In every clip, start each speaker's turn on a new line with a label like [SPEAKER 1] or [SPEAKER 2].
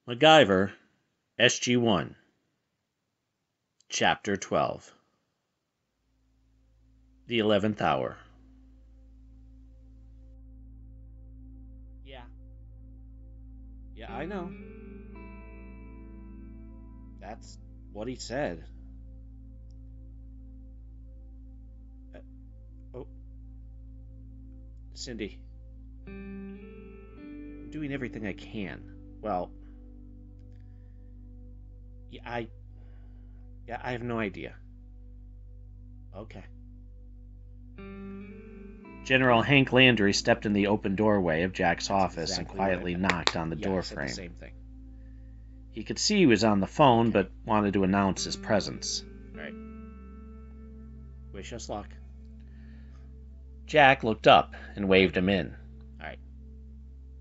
[SPEAKER 1] MacGyver, SG-1, Chapter 12. The 11th Hour. Yeah, I know. That's what he said. Oh, Cindy. I'm doing everything I can. Well, I have no idea. Okay. General Hank Landry stepped in the open doorway of Jack's office and quietly knocked on the door frame.
[SPEAKER 2] The same thing.
[SPEAKER 1] He could see he was on the phone, but wanted to announce his presence.
[SPEAKER 2] Right. Wish us luck.
[SPEAKER 1] Jack looked up and waved him in.
[SPEAKER 2] All right.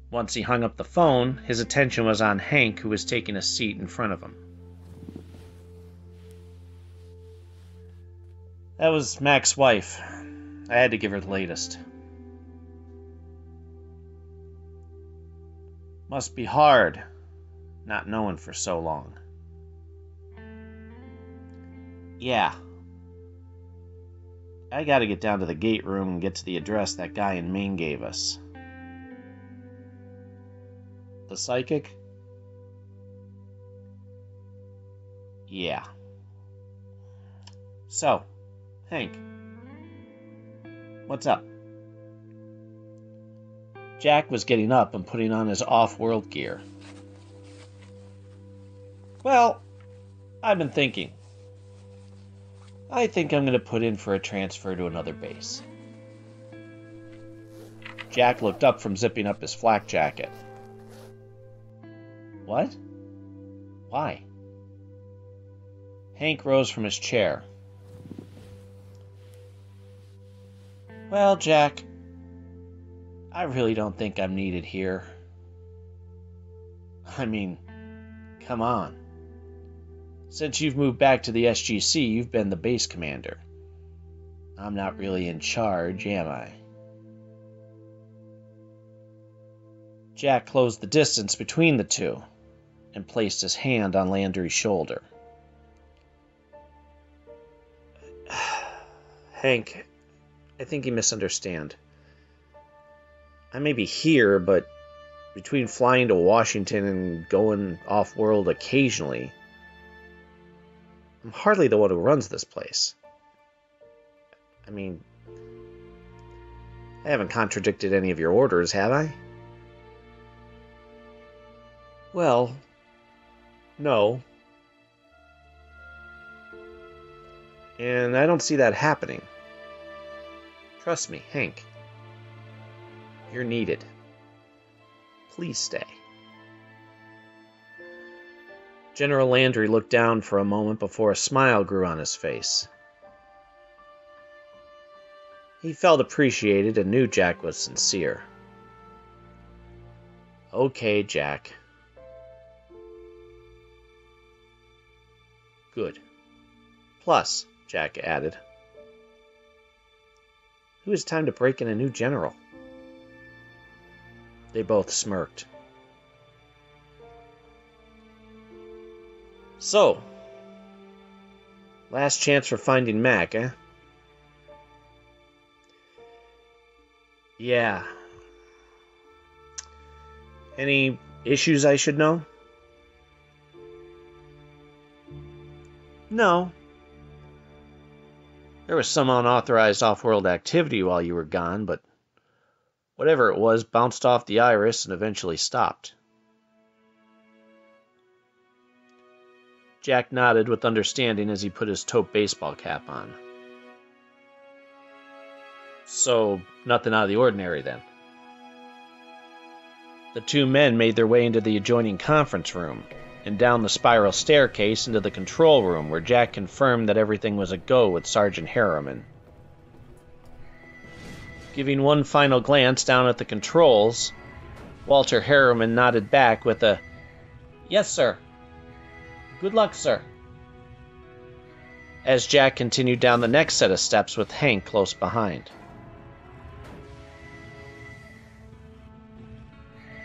[SPEAKER 1] Once he hung up the phone, his attention was on Hank, who was taking a seat in front of him. That was Mac's wife. I had to give her the latest. Must be hard, not knowing for so long. Yeah. I gotta get down to the gate room and get to the address that guy in Maine gave us. The psychic? Yeah. So, Hank, what's up? Jack was getting up and putting on his off-world gear. Well, I've been thinking. I think I'm going to put in for a transfer to another base. Jack looked up from zipping up his flak jacket. What? Why? Hank rose from his chair. Well, Jack, I really don't think I'm needed here. I mean, come on. Since you've moved back to the SGC, you've been the base commander. I'm not really in charge, am I? Jack closed the distance between the two and placed his hand on Landry's shoulder. Hank, I think you misunderstand. I may be here, but between flying to Washington and going off-world occasionally, I'm hardly the one who runs this place. I mean, I haven't contradicted any of your orders, have I? Well, no. And I don't see that happening. Trust me, Hank. You're needed. Please stay. General Landry looked down for a moment before a smile grew on his face. He felt appreciated and knew Jack was sincere. Okay, Jack. Good. Plus, Jack added, who has time to break in a new general? They both smirked. So, last chance for finding Mac, eh? Yeah. Any issues I should know? No. There was some unauthorized off-world activity while you were gone, but whatever it was bounced off the iris and eventually stopped. Jack nodded with understanding as he put his taupe baseball cap on. So, nothing out of the ordinary then. The two men made their way into the adjoining conference room and down the spiral staircase into the control room where Jack confirmed that everything was a go with Sergeant Harriman. Giving one final glance down at the controls, Walter Harriman nodded back with a, "Yes, sir. Good luck, sir," as Jack continued down the next set of steps with Hank close behind.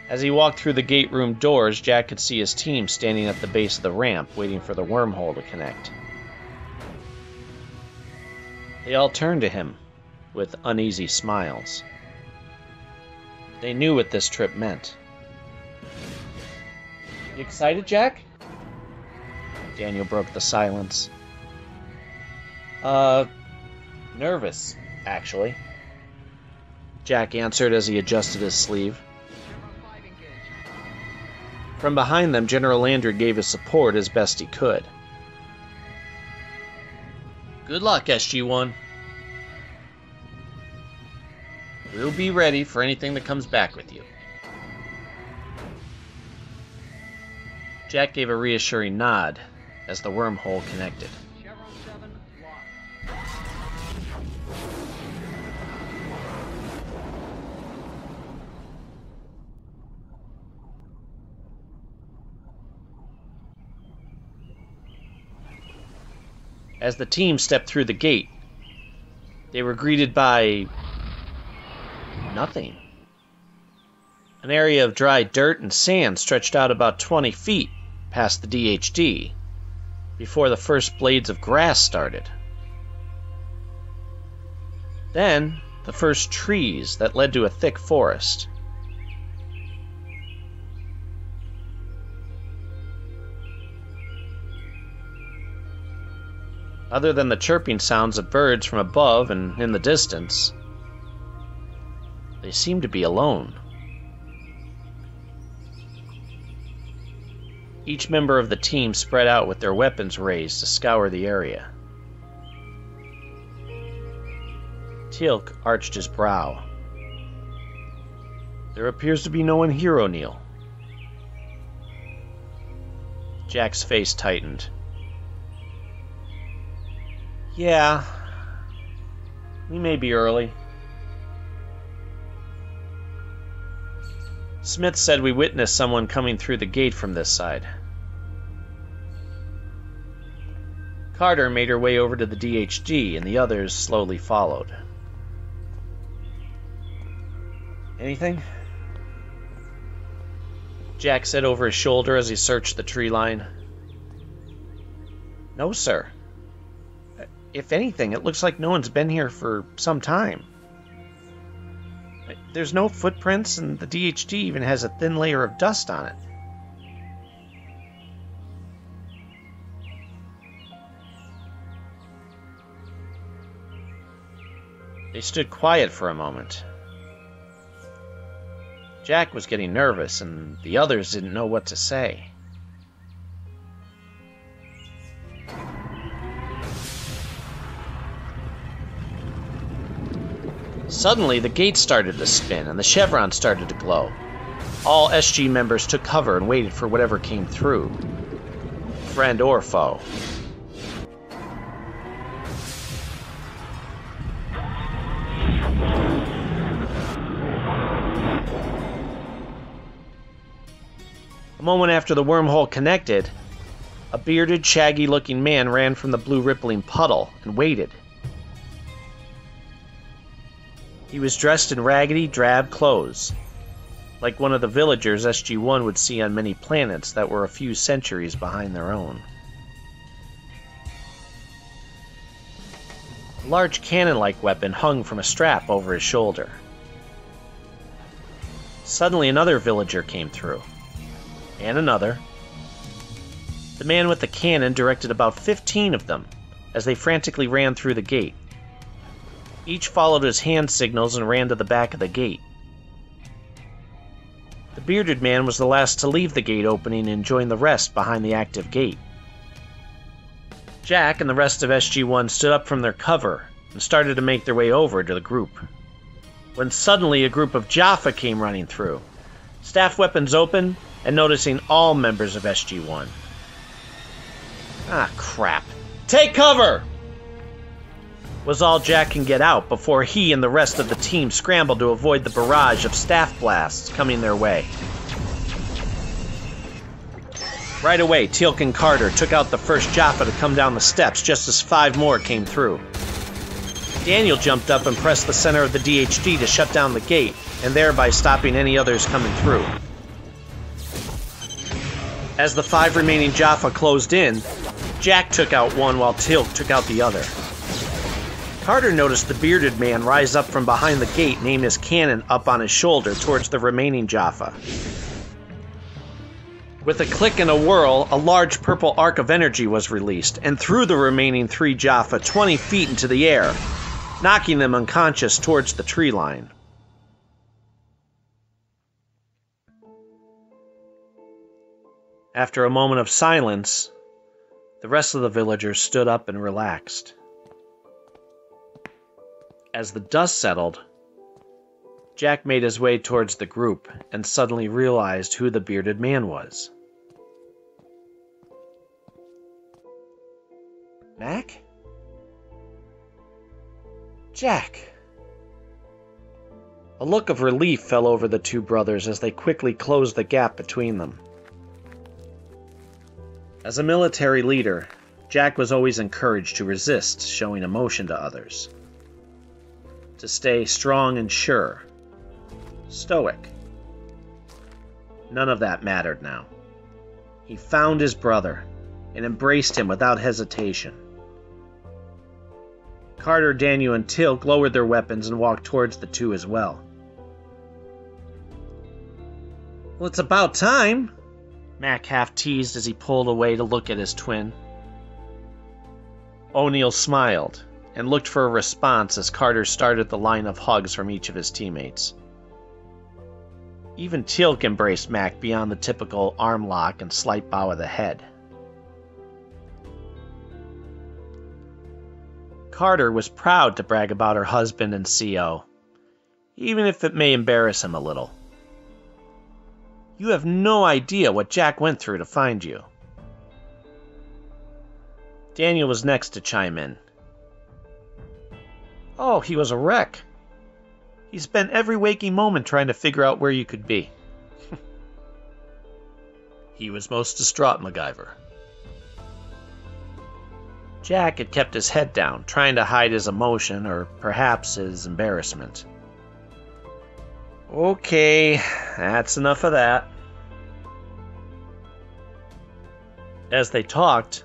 [SPEAKER 1] As he walked through the gate room doors, Jack could see his team standing at the base of the ramp, waiting for the wormhole to connect. They all turned to him with uneasy smiles. They knew what this trip meant. You excited, Jack? Daniel broke the silence. Nervous, actually. Jack answered as he adjusted his sleeve. From behind them, General Landry gave his support as best he could. Good luck, SG-1. We'll be ready for anything that comes back with you. Jack gave a reassuring nod as the wormhole connected. As the team stepped through the gate, they were greeted by nothing. An area of dry dirt and sand stretched out about 20 feet past the DHD before the first blades of grass started. Then, the first trees that led to a thick forest. Other than the chirping sounds of birds from above and in the distance, they seemed to be alone. Each member of the team spread out with their weapons raised to scour the area. Teal'c arched his brow. There appears to be no one here, O'Neill. Jack's face tightened. Yeah, we may be early. Smith said we witnessed someone coming through the gate from this side. Carter made her way over to the DHD, and the others slowly followed. Anything? Jack said over his shoulder as he searched the tree line. No, sir. If anything, it looks like no one's been here for some time. There's no footprints, and the DHD even has a thin layer of dust on it. They stood quiet for a moment. Jack was getting nervous, and the others didn't know what to say. Suddenly, the gate started to spin, and the chevron started to glow. All SG members took cover and waited for whatever came through. Friend or foe. A moment after the wormhole connected, a bearded, shaggy-looking man ran from the blue rippling puddle and waited. He was dressed in raggedy, drab clothes, like one of the villagers SG-1 would see on many planets that were a few centuries behind their own. A large cannon-like weapon hung from a strap over his shoulder. Suddenly another villager came through. And another. The man with the cannon directed about 15 of them as they frantically ran through the gate. Each followed his hand signals and ran to the back of the gate. The bearded man was the last to leave the gate opening and join the rest behind the active gate. Jack and the rest of SG-1 stood up from their cover and started to make their way over to the group, when suddenly a group of Jaffa came running through, staff weapons open and noticing all members of SG-1. Ah, crap. Take cover! Was all Jack can get out before he and the rest of the team scrambled to avoid the barrage of staff blasts coming their way. Right away, Teal'c and Carter took out the first Jaffa to come down the steps just as 5 more came through. Daniel jumped up and pressed the center of the DHD to shut down the gate, and thereby stopping any others coming through. As the 5 remaining Jaffa closed in, Jack took out one while Teal'c took out the other. Carter noticed the bearded man rise up from behind the gate and aim his cannon up on his shoulder towards the remaining Jaffa. With a click and a whirl, a large purple arc of energy was released and threw the remaining 3 Jaffa 20 feet into the air, knocking them unconscious towards the tree line. After a moment of silence, the rest of the villagers stood up and relaxed. As the dust settled, Jack made his way towards the group and suddenly realized who the bearded man was. Mac? Jack! A look of relief fell over the 2 brothers as they quickly closed the gap between them. As a military leader, Jack was always encouraged to resist showing emotion to others. To stay strong and sure. Stoic. None of that mattered now. He found his brother and embraced him without hesitation. Carter, Daniel, and Teal'c lowered their weapons and walked towards the 2 as well. Well, it's about time, Mac half teased as he pulled away to look at his twin. O'Neill smiled and looked for a response as Carter started the line of hugs from each of his teammates. Even Teal'c embraced Mac beyond the typical arm lock and slight bow of the head. Carter was proud to brag about her husband and CO, even if it may embarrass him a little. You have no idea what Jack went through to find you. Daniel was next to chime in. Oh, he was a wreck. He spent every waking moment trying to figure out where you could be. He was most distraught, MacGyver. Jack had kept his head down, trying to hide his emotion, or perhaps his embarrassment. Okay, that's enough of that. As they talked,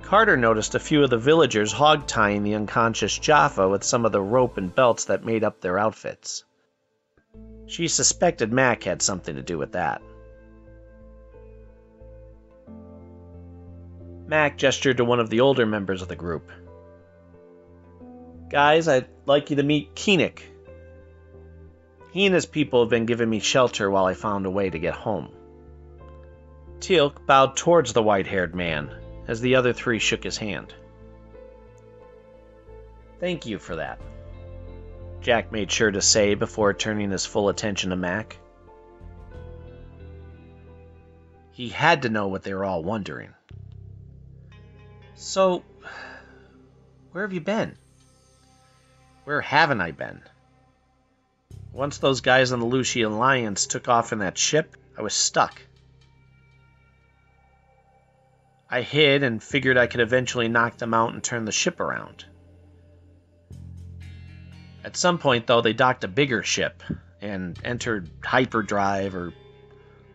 [SPEAKER 1] Carter noticed a few of the villagers hog-tying the unconscious Jaffa with some of the rope and belts that made up their outfits. She suspected Mac had something to do with that. Mac gestured to one of the older members of the group. Guys, I'd like you to meet Keenick. He and his people have been giving me shelter while I found a way to get home. Teal'c bowed towards the white-haired man as the other 3 shook his hand. Thank you for that, Jack made sure to say before turning his full attention to Mac. He had to know what they were all wondering. So, where have you been? Where haven't I been? Once those guys on the Lucian Alliance took off in that ship, I was stuck. I hid and figured I could eventually knock them out and turn the ship around. At some point, though, they docked a bigger ship and entered hyperdrive or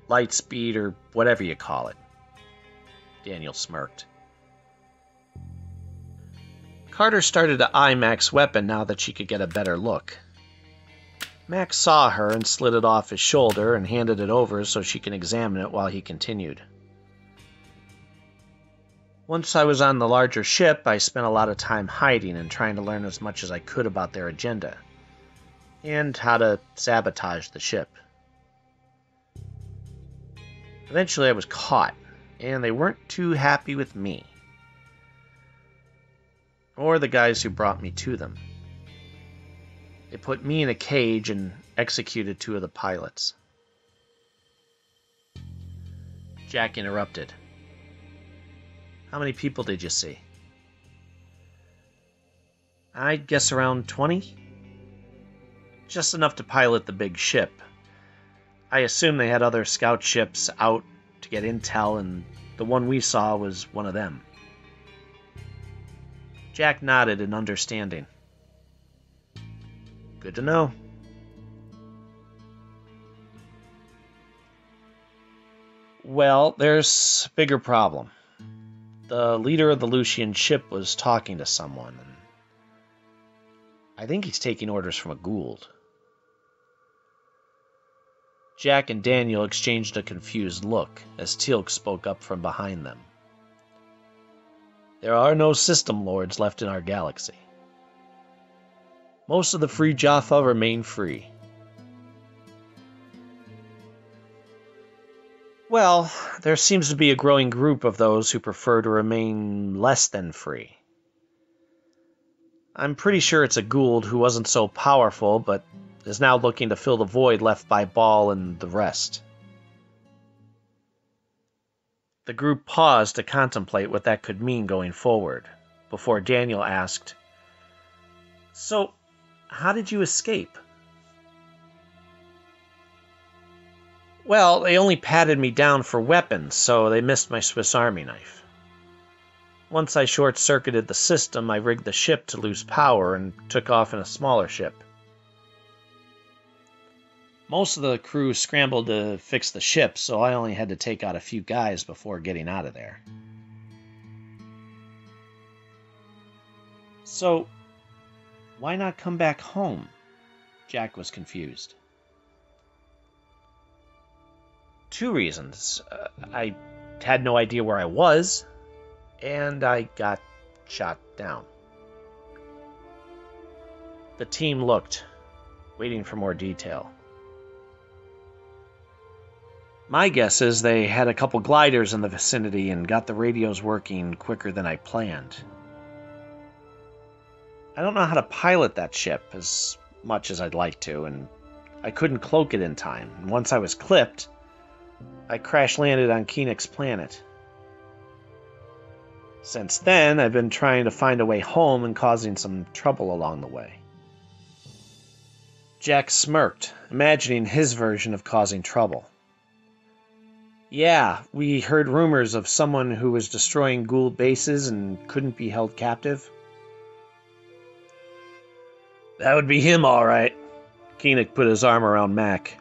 [SPEAKER 1] light speed or whatever you call it. Daniel smirked. Carter started to eye Mac's weapon now that she could get a better look. Mac saw her and slid it off his shoulder and handed it over so she can examine it while he continued. Once I was on the larger ship, I spent a lot of time hiding and trying to learn as much as I could about their agenda, and how to sabotage the ship. Eventually I was caught, and they weren't too happy with me, or the guys who brought me to them. They put me in a cage and executed 2 of the pilots. Jack interrupted. How many people did you see? I'd guess around 20. Just enough to pilot the big ship. I assume they had other scout ships out to get intel, and the one we saw was one of them. Jack nodded in understanding. Good to know. Well, there's a bigger problem. The leader of the Lucian ship was talking to someone, and I think he's taking orders from a Gould. Jack and Daniel exchanged a confused look as Teal'c spoke up from behind them. There are no system lords left in our galaxy. Most of the free Jaffa remain free. Well, there seems to be a growing group of those who prefer to remain less than free. I'm pretty sure it's a Gould who wasn't so powerful, but is now looking to fill the void left by Ball and the rest. The group paused to contemplate what that could mean going forward, before Daniel asked, "So, how did you escape?" Well, they only patted me down for weapons, so they missed my Swiss Army knife. Once I short-circuited the system, I rigged the ship to lose power and took off in a smaller ship. Most of the crew scrambled to fix the ship, so I only had to take out a few guys before getting out of there. So, why not come back home? Jack was confused. 2 reasons. I had no idea where I was, and I got shot down. The team looked, waiting for more detail. My guess is they had a couple gliders in the vicinity and got the radios working quicker than I planned. I don't know how to pilot that ship as much as I'd like to, and I couldn't cloak it in time. And once I was clipped, I crash-landed on Koenig's planet. Since then, I've been trying to find a way home and causing some trouble along the way. Jack smirked, imagining his version of causing trouble. Yeah, we heard rumors of someone who was destroying Gould bases and couldn't be held captive. That would be him, all right. Koenig put his arm around Mac.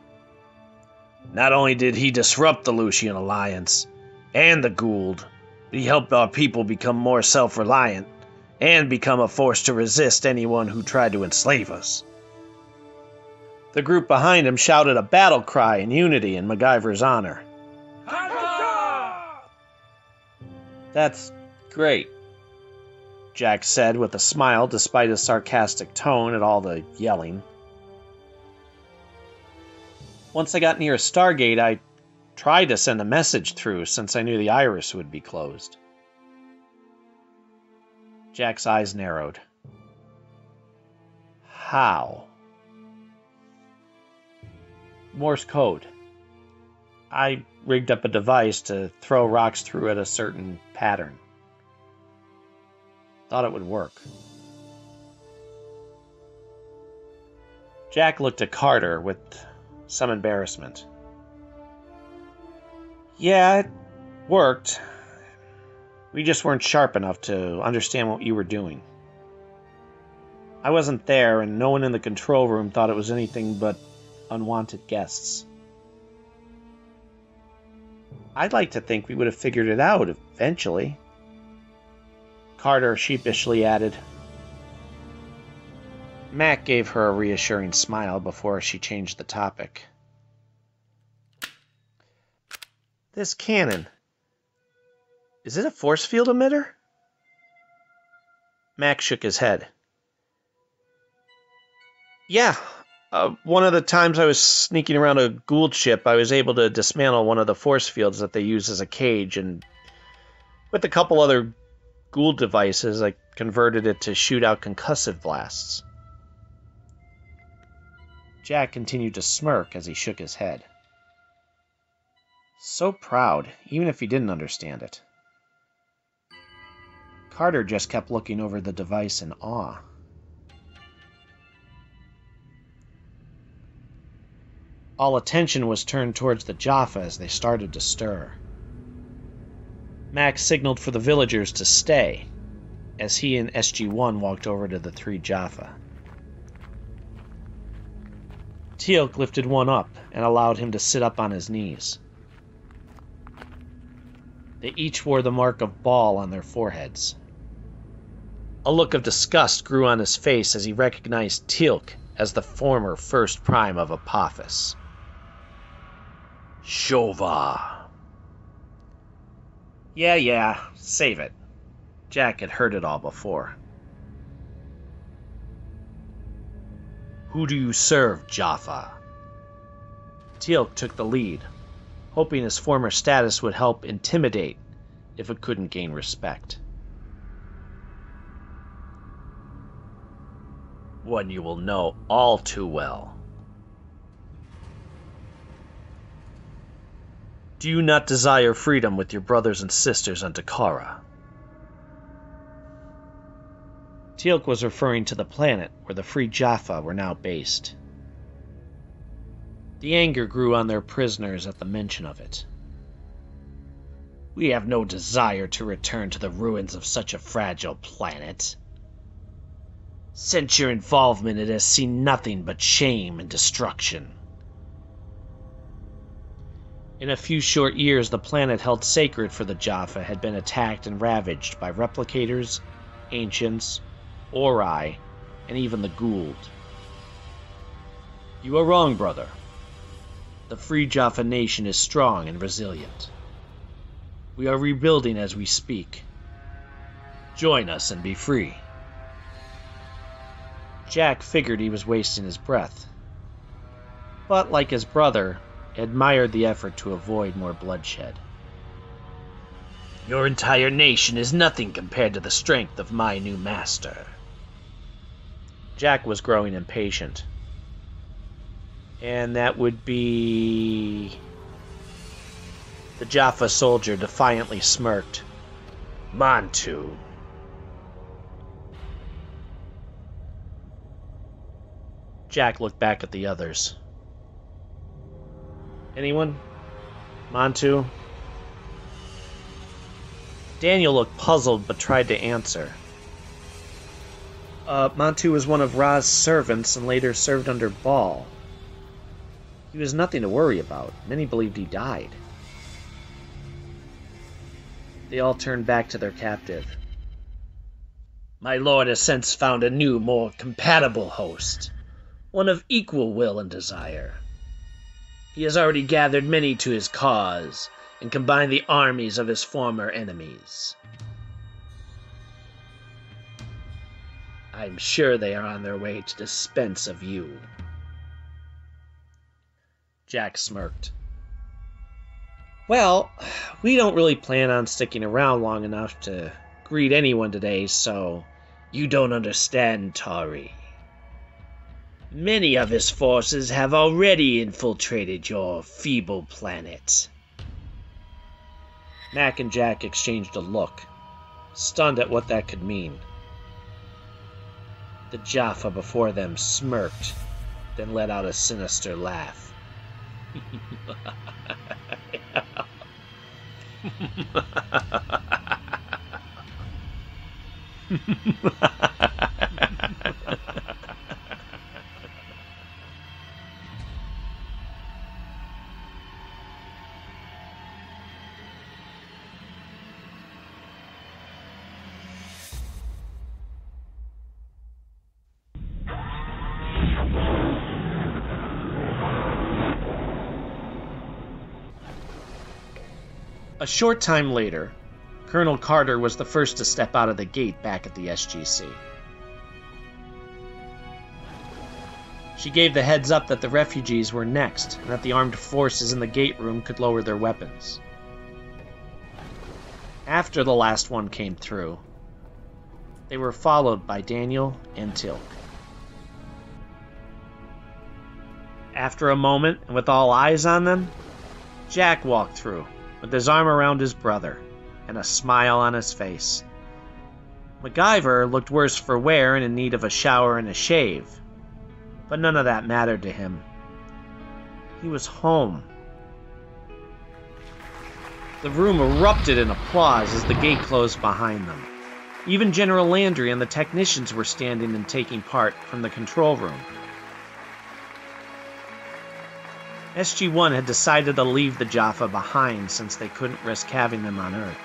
[SPEAKER 1] Not only did he disrupt the Lucian Alliance and the Gould, but he helped our people become more self-reliant and become a force to resist anyone who tried to enslave us. The group behind him shouted a battle cry in unity in MacGyver's honor. That's great, Jack said with a smile despite his sarcastic tone at all the yelling. Once I got near a Stargate, I tried to send a message through since I knew the iris would be closed. Jack's eyes narrowed. How? Morse code. I rigged up a device to throw rocks through at a certain pattern. Thought it would work. Jack looked at Carter with some embarrassment. Yeah, it worked. We just weren't sharp enough to understand what you were doing. I wasn't there, and no one in the control room thought it was anything but unwanted guests. I'd like to think we would have figured it out eventually. Carter sheepishly added. Mac gave her a reassuring smile before she changed the topic. This cannon. Is it a force field emitter? Mac shook his head. Yeah. One of the times I was sneaking around a Gould ship, I was able to dismantle one of the force fields that they use as a cage, and with a couple other Gould devices, I converted it to shoot out concussive blasts. Jack continued to smirk as he shook his head. So proud, even if he didn't understand it. Carter just kept looking over the device in awe. All attention was turned towards the Jaffa as they started to stir. Max signaled for the villagers to stay, as he and SG-1 walked over to the 3 Jaffa. Teal'c lifted one up and allowed him to sit up on his knees. They each wore the mark of Baal on their foreheads. A look of disgust grew on his face as he recognized Teal'c as the former first prime of Apophis. Shova. Yeah, save it. Jack had heard it all before. Who do you serve, Jaffa? Teal'c took the lead, hoping his former status would help intimidate if it couldn't gain respect. One you will know all too well. Do you not desire freedom with your brothers and sisters on Takara? Teal'c was referring to the planet where the Free Jaffa were now based. The anger grew on their prisoners at the mention of it. We have no desire to return to the ruins of such a fragile planet. Since your involvement, it has seen nothing but shame and destruction. In a few short years, the planet held sacred for the Jaffa had been attacked and ravaged by replicators, ancients, Ori, and even the Gould. You are wrong, brother. The Free Jaffa nation is strong and resilient. We are rebuilding as we speak. Join us and be free. Jack figured he was wasting his breath, but like his brother, admired the effort to avoid more bloodshed. Your entire nation is nothing compared to the strength of my new master. Jack was growing impatient. And that would be... The Jaffa soldier defiantly smirked. Mantu. Jack looked back at the others. Anyone? Mantu? Daniel looked puzzled but tried to answer. Mantu was one of Ra's servants and later served under Baal. He was nothing to worry about. Many believed he died. They all turned back to their captive. My lord has since found a new, more compatible host. One of equal will and desire. He has already gathered many to his cause, and combined the armies of his former enemies. I'm sure they are on their way to dispense of you. Jack smirked. Well, we don't really plan on sticking around long enough to greet anyone today, so... You don't understand, Tari. Many of his forces have already infiltrated your feeble planet. Mac and Jack exchanged a look, stunned at what that could mean. The Jaffa before them smirked, then let out a sinister laugh. A short time later, Colonel Carter was the first to step out of the gate back at the SGC. She gave the heads up that the refugees were next, and that the armed forces in the gate room could lower their weapons. After the last one came through, they were followed by Daniel and Teal'c. After a moment, and with all eyes on them, Jack walked through, with his arm around his brother, and a smile on his face. MacGyver looked worse for wear and in need of a shower and a shave, but none of that mattered to him. He was home. The room erupted in applause as the gate closed behind them. Even General Landry and the technicians were standing and taking part from the control room. SG-1 had decided to leave the Jaffa behind since they couldn't risk having them on Earth.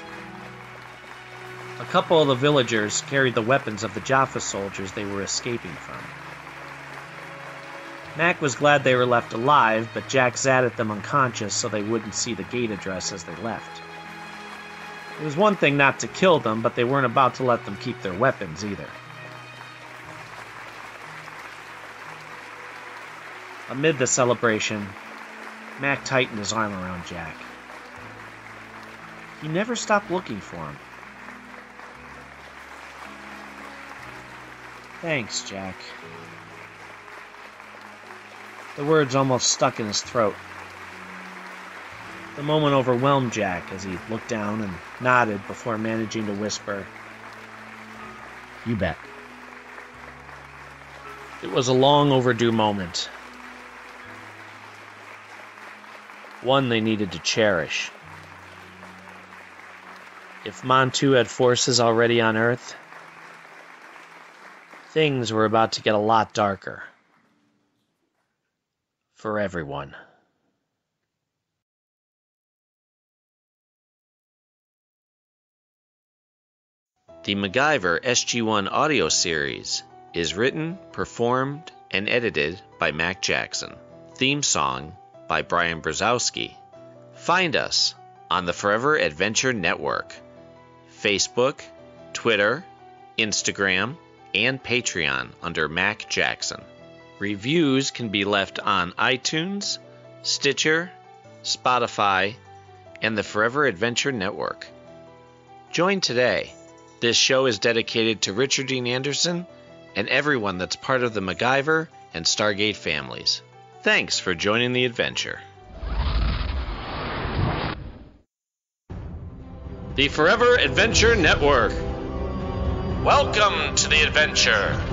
[SPEAKER 1] A couple of the villagers carried the weapons of the Jaffa soldiers they were escaping from. Mac was glad they were left alive, but Jack zatted them unconscious so they wouldn't see the gate address as they left. It was one thing not to kill them, but they weren't about to let them keep their weapons either. Amid the celebration, Mac tightened his arm around Jack. He never stopped looking for him. Thanks, Jack. The words almost stuck in his throat. The moment overwhelmed Jack as he looked down and nodded before managing to whisper,
[SPEAKER 2] You bet.
[SPEAKER 1] It was a long overdue moment. One they needed to cherish. If Montu had forces already on Earth, things were about to get a lot darker. For everyone. The MacGyver SG-1 audio series is written, performed, and edited by Mac Jackson. Theme song by Brian Brzezowski. Find us on the Forever Adventure Network, Facebook, Twitter, Instagram, and Patreon under Mac Jackson. Reviews can be left on iTunes, Stitcher, Spotify, and the Forever Adventure Network. Join today. This show is dedicated to Richard Dean Anderson and everyone that's part of the MacGyver and Stargate families. Thanks for joining the adventure. The Forever Adventure Network. Welcome to the adventure.